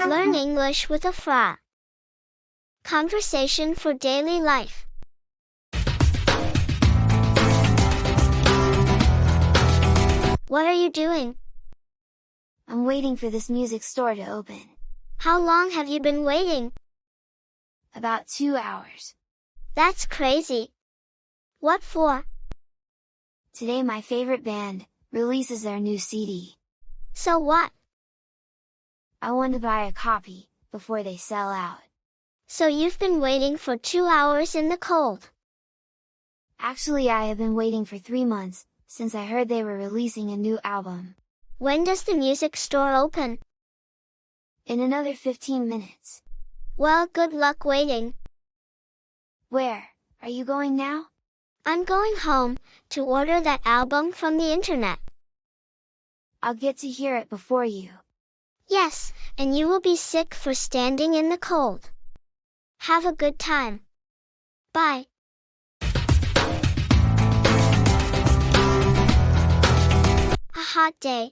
Learn English with Afrar. Conversation for daily life. What are you doing? I'm waiting for this music store to open. How long have you been waiting? About 2 hours. That's crazy. What for? Today my favorite band releases their new CD. So what? I want to buy a copy before they sell out. So you've been waiting for 2 hours in the cold. Actually, I have been waiting for 3 months, since I heard they were releasing a new album. When does the music store open? In another 15 minutes. Well, good luck waiting. Where are you going now? I'm going home to order that album from the internet. I'll get to hear it before you. Yes, and you will be sick for standing in the cold. Have a good time. Bye. A hot day.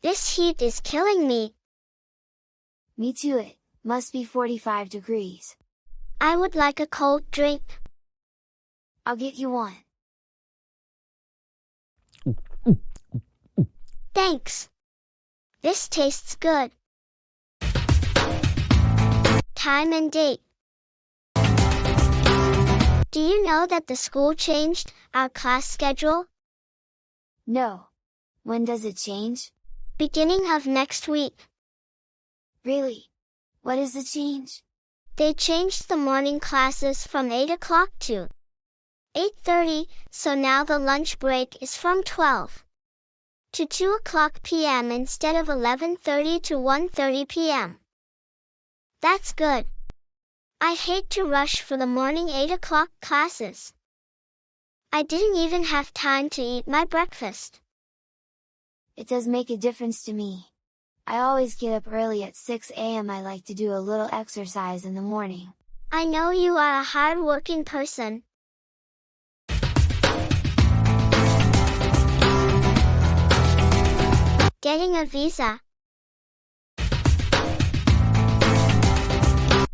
This heat is killing me. Me too, it must be 45 degrees. I would like a cold drink. I'll get you one. Thanks. This tastes good. Time and date. Do you know that the school changed our class schedule? No. When does it change? Beginning of next week. Really? What is the change? They changed the morning classes from 8 o'clock to 8:30, so now the lunch break is from 12 to 2 o'clock p.m. instead of 11:30 to 1:30 p.m. That's good. I hate to rush for the morning 8 o'clock classes. I didn't even have time to eat my breakfast. It does make a difference to me. I always get up early at 6 a.m. I like to do a little exercise in the morning. I know you are a hard-working person. Getting a visa.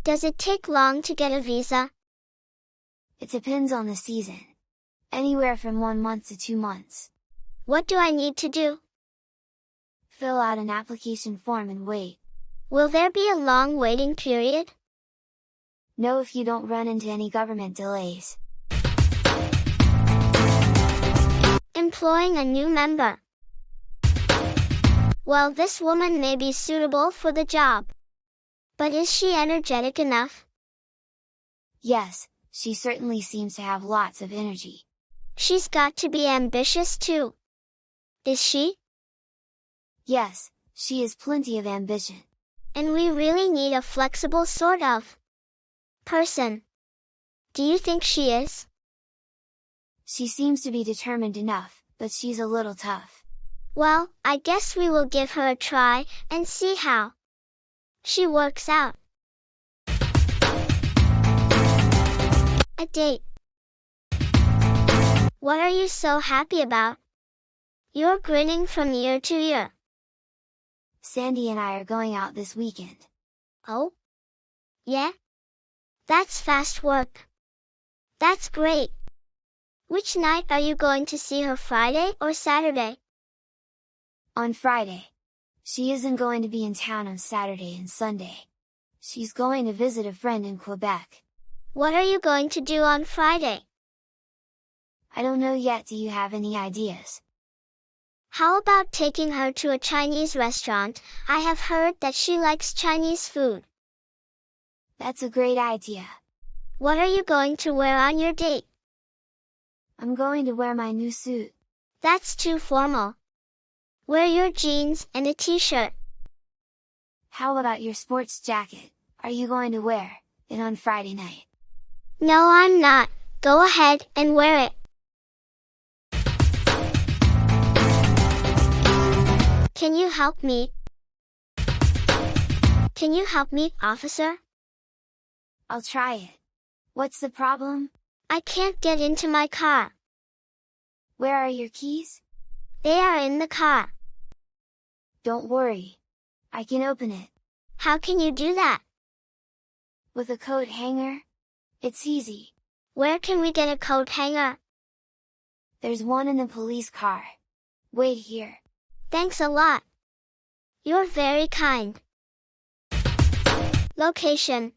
Does it take long to get a visa? It depends on the season. Anywhere from 1 month to 2 months. What do I need to do? Fill out an application form and wait. Will there be a long waiting period? No, if you don't run into any government delays. Employing a new member. Well, this woman may be suitable for the job. But is she energetic enough? Yes, she certainly seems to have lots of energy. She's got to be ambitious too. Is she? Yes, she has plenty of ambition. And we really need a flexible sort of person. Do you think she is? She seems to be determined enough, but she's a little tough. Well, I guess we will give her a try and see how she works out. A date. What are you so happy about? You're grinning from ear to ear. Sandy and I are going out this weekend. Oh? Yeah? That's fast work. That's great. Which night are you going to see her, Friday or Saturday? On Friday. She isn't going to be in town on Saturday and Sunday. She's going to visit a friend in Quebec. What are you going to do on Friday? I don't know yet. Do you have any ideas? How about taking her to a Chinese restaurant? I have heard that she likes Chinese food. That's a great idea. What are you going to wear on your date? I'm going to wear my new suit. That's too formal. Wear your jeans and a t-shirt. How about your sports jacket? Are you going to wear it on Friday night? No, I'm not. Go ahead and wear it. Can you help me? Can you help me, officer? I'll try it. What's the problem? I can't get into my car. Where are your keys? They are in the car. Don't worry. I can open it. How can you do that? With a coat hanger? It's easy. Where can we get a coat hanger? There's one in the police car. Wait here. Thanks a lot. You're very kind. Location.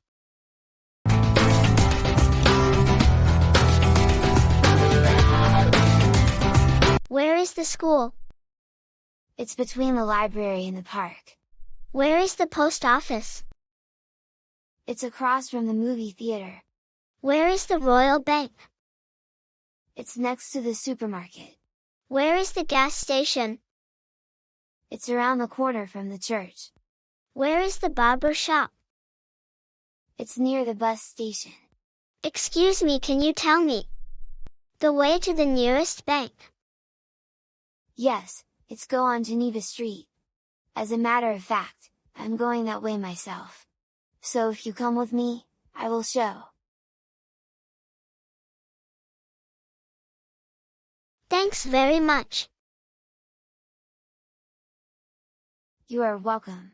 Where is the school? It's between the library and the park. Where is the post office? It's across from the movie theater. Where is the Royal Bank? It's next to the supermarket. Where is the gas station? It's around the corner from the church. Where is the barber shop? It's near the bus station. Excuse me, can you tell me the way to the nearest bank? Yes, it's go on Geneva Street. As a matter of fact, I'm going that way myself. So if you come with me, I will show. Thanks very much. You are welcome.